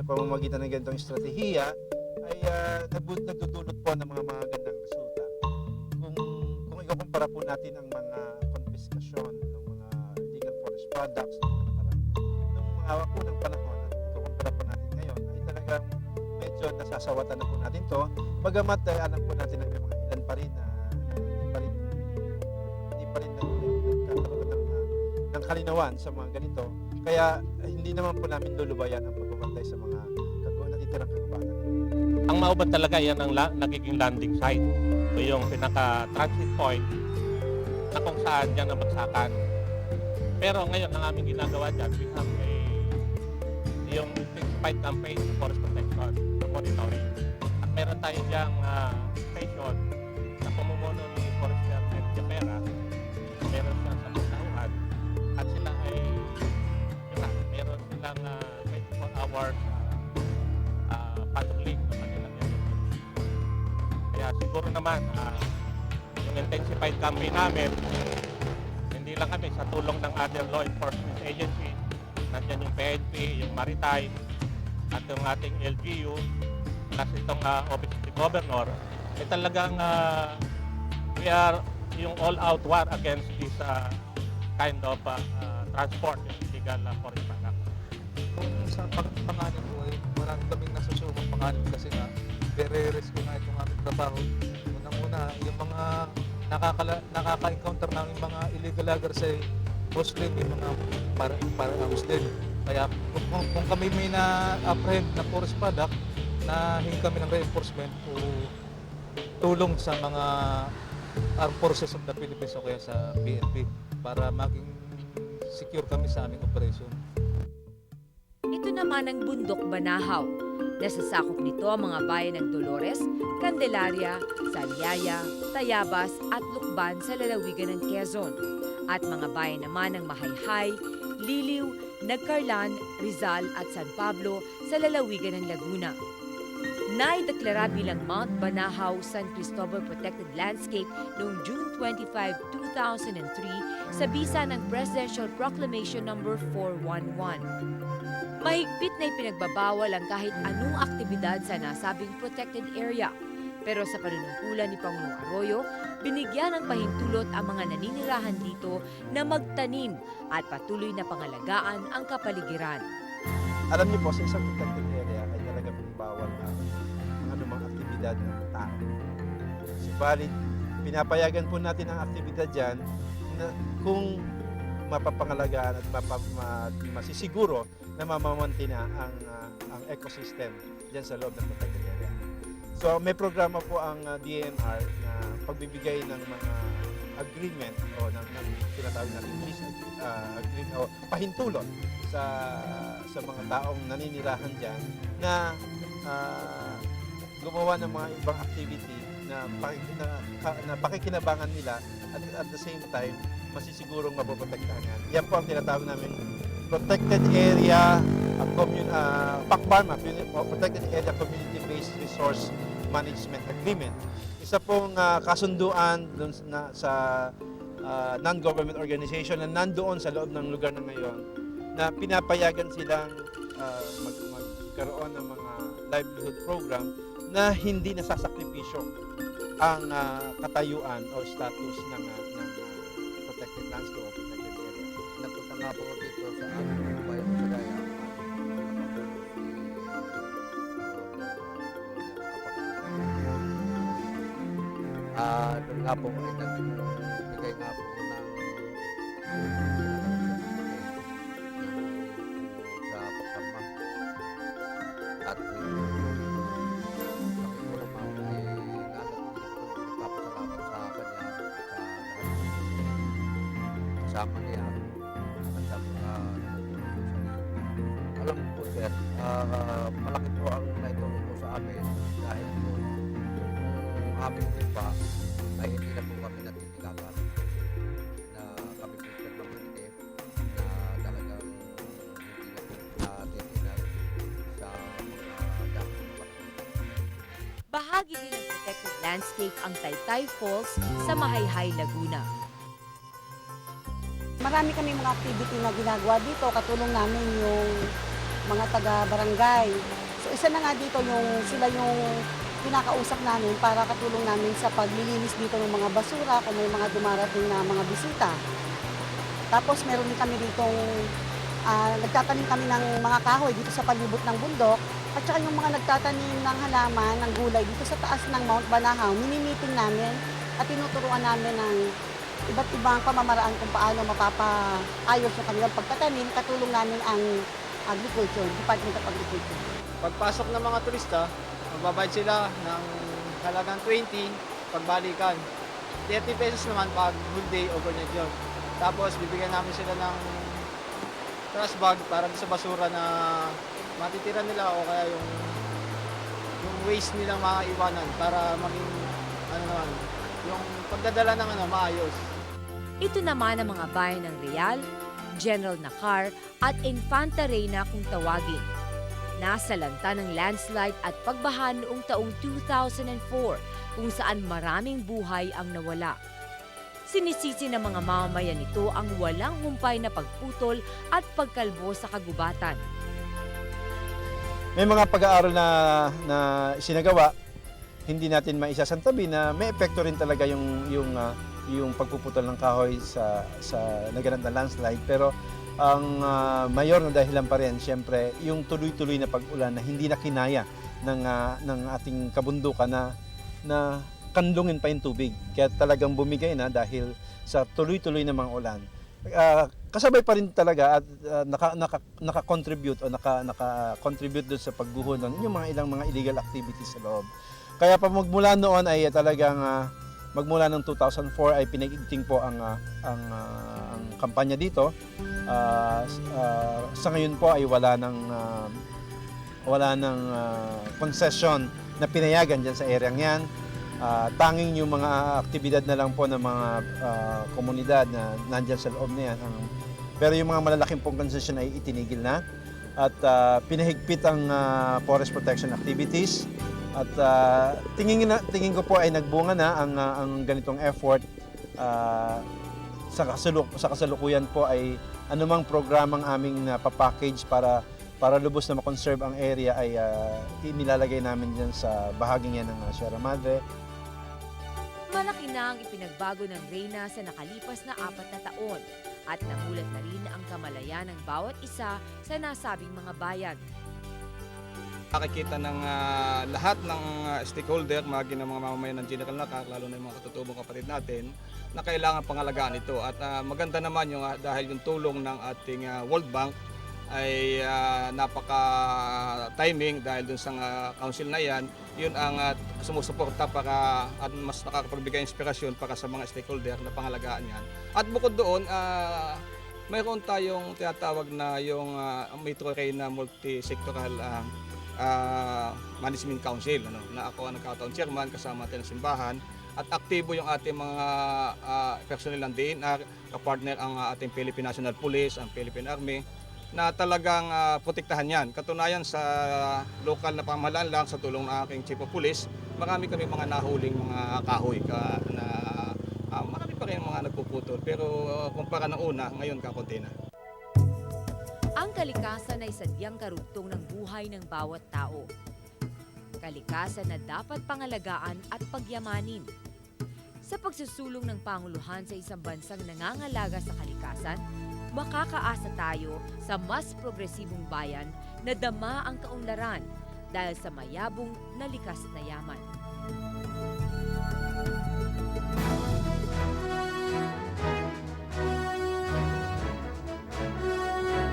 pamamagitan ng ganitong estratehiya ay nagdudulot po ng mga magandang resulta. Kung ikukumpara po natin ang mga konfiskasyon ng mga illegal forest products nung mga unang panahon at ikukumpara po natin ngayon ay talagang medyo nasasawatan na po natin to. Bagamat alam po natin na may mga ilan pa rin na hindi pa rin nagkakaroon ng kalinawan sa mga ganito. Kaya hindi naman po namin lulubayan ang pagbabantay sa mga natitirang kagubatan. Ang mauban talaga yan ang nagiging landing site o yung pinaka-transit point na kung saan dyan ang bagsakan. Pero ngayon ang aming ginagawa dyan, we have yung intensified campaign sa forest protection, sa monitoring. At meron tayo dyang station na pamumuno ni Forester Ed Japera, meron siya sa Pagsahuan, at sila ay meron silang 24 hours patrolling ng kanilang activities. Kaya siguro naman yung intensified campaign namin, hindi lang kami sa tulong ng other law enforcement agencies, nandiyan yung PNP, yung Maritime, at yung ating LGU, plus itong Office of the Governor, ay talagang we are yung all-out war against this kind of transport, yung illegal forest products. Kung sa panganib po ay marami kaming nasusubang panganib kasi nga very risky nga itong aming trabaho. Unang-una, yung mga nakaka-encounter namin mga illegal loggers ay Muslim, yung mga para Muslim. Kaya kung kami may na-apprehend na forest product, na hingi kami ng reinforcement o tulong sa mga armed forces of the Philippines o kaya sa PNP para maging secure kami sa aming operation. Ito naman ang Bundok Banahaw. Nasasakop nito ang mga bayan ng Dolores, Candelaria, Sariaya, Tayabas at Lukban sa lalawigan ng Quezon. At mga bayan naman ng Mahayhay, Liliw, Nagcarlan, Rizal at San Pablo sa lalawigan ng Laguna. Naideklara bilang Mount Banahaw San Cristobal Protected Landscape noong June 25, 2003 sa bisa ng Presidential Proclamation No. 411. Mahigpit na ipinagbabawal ang kahit anong aktibidad sa nasabing protected area. Pero sa panunungkulan ni Pangulong Arroyo, binigyan ng pahintulot ang mga naninirahan dito na magtanim at patuloy na pangalagaan ang kapaligiran. Alam niyo po, sa isang protected area ay talaga bawal ang anumang aktibidad ng tao. Subalit, pinapayagan po natin ang aktibidad dyan na kung mapapangalagaan at masisiguro na mamamantina ang ecosystem dyan sa loob ng protected area. So may programa po ang DNR na pagbibigay ng mga agreement o ng tinatawag na lease agreement o pahintulot sa mga taong naninirahan dyan na gumawa ng mga ibang activity na pakikinabangan nila at the same time masisigurong mapoprotektahan yan. Yan po ang tinatawag namin Protected Area PACBARMA, Protected Area Community-Based Resource Management Agreement. Isa pong kasunduan dun sa non-government organization na nandoon sa loob ng lugar na ngayon na pinapayagan silang magkaroon ng mga livelihood program na hindi nasasakripisyo ang katayuan o status ng protected landscape o protected area. Napunta nga po dito sa aming bayan sa Gaya. Doon nga po ay nagbigay nga po ng sa pagkama. At kami po naman ay nagpapasalamat sa kanya sa kasama niya. Alam po sir, malaki po ang naitulong po sa amin dahil po yung aming lupa ay hindi na po kami natitilagan na kami po permanente na talagang hindi na po natitilag sa mga dami. Bahagi din ng protected landscape ang Taytay Falls sa Mahayhay, Laguna. Marami kami mga activity na ginagawa dito. Katulong namin yung mga taga-barangay. So isa na nga dito sila yung pinakausap namin para katulong namin sa paglilinis dito ng mga basura kung may mga dumarating na mga bisita. Tapos meron din kami ditong nagtatanim kami ng mga kahoy dito sa palibot ng bundok. At saka yung mga nagtatanim ng halaman, ng gulay dito sa taas ng Mount Banahaw, mini-meeting namin at tinuturuan namin ng iba't ibang pamamaraan kung paano mapapaayos yung kanilang pagtatanim. Katulong namin ang agriculture, Department of Agriculture. Pagpasok ng mga turista, magbabayad sila ng halagang 20 pagbalikan. 30 pesos naman pag whole day overnight yun. Tapos bibigyan namin sila ng trash bag para sa basura na matitira nila o kaya yung waste nilang mga iwanan para maging yung pagdadala ng maayos. Ito naman ang mga bayan ng Real, General Nakar at Infanta Reina kung tawagin. Nasa lanta ng landslide at pagbaha noong taong 2004 kung saan maraming buhay ang nawala. Sinisisi ng mga mamamayan nito ang walang humpay na pagputol at pagkalbo sa kagubatan. May mga pag-aaral na isinagawa, hindi natin maisasantabi na may epekto rin talaga yung pagpuputol ng kahoy sa naganap na landslide. Pero ang mayor na dahilan pa rin, siyempre, yung tuloy-tuloy na pag-ulan na hindi na kinaya ng ating kabundukan na kanlungin pa yung tubig. Kaya talagang bumigay na dahil sa tuloy-tuloy na mga ulan. Kasabay pa rin talaga at naka-contribute o naka-contribute doon sa pagguho ng yung ilang mga illegal activities sa loob. Kaya pa magmula noon ay talagang magmula ng 2004 ay pinag-igting po ang kampanya dito. Sa ngayon po ay wala ng concession na pinayagan diyan sa area yan. Tanging yung mga aktibidad na lang po ng mga komunidad na nandyan sa loob na yan. Pero yung mga malalaking pong concession ay itinigil na at pinahigpit ang forest protection activities at tingin ko po ay nagbunga na ang ganitong effort. Sa kasalukuyan po ay anumang programang aming papackage para lubos na makonserve ang area ay inilalagay namin dyan sa bahaging yan ng Sierra Madre. Malaki na ang ipinagbago ng Reyna sa nakalipas na 4 na taon at namulat na rin ang kamalayan ng bawat isa sa nasabing mga bayan. Nakikita ng lahat ng stakeholder, mga mamamayan ng General Nakar, lalo na yung mga katutubong kapatid natin, na kailangan pangalagaan ito. At maganda naman dahil yung tulong ng ating World Bank ay napaka-timing dahil dun sa council na yan, yun ang sumusuporta para at mas nakakapagbigay inspirasyon para sa mga stakeholder na pangalagaan yan. At bukod doon, mayroon tayong tinatawag na yung Metro Reina Multi-Sectoral Management Council, na ako ang nagkataon chairman kasama natin ng simbahan. At aktibo yung ating mga personnel ng DNR, kapartner ang ating Philippine National Police, ang Philippine Army, na talagang protektahan yan. Katunayan sa lokal na pamahalaan lang sa tulong ng aking Chief of Police, marami kami mga nahuling mga kahoy na marami pa rin mga nagpuputol. Pero kumpara ng una, ngayon kakunti na. Ang kalikasan ay sadyang karugtong ng buhay ng bawat tao. Kalikasan na dapat pangalagaan at pagyamanin. Sa pagsusulong ng Panguluhan sa isang bansang nangangalaga sa kalikasan, makakaasa tayo sa mas progresibong bayan na dama ang kaunlaran dahil sa mayabong na likas na yaman.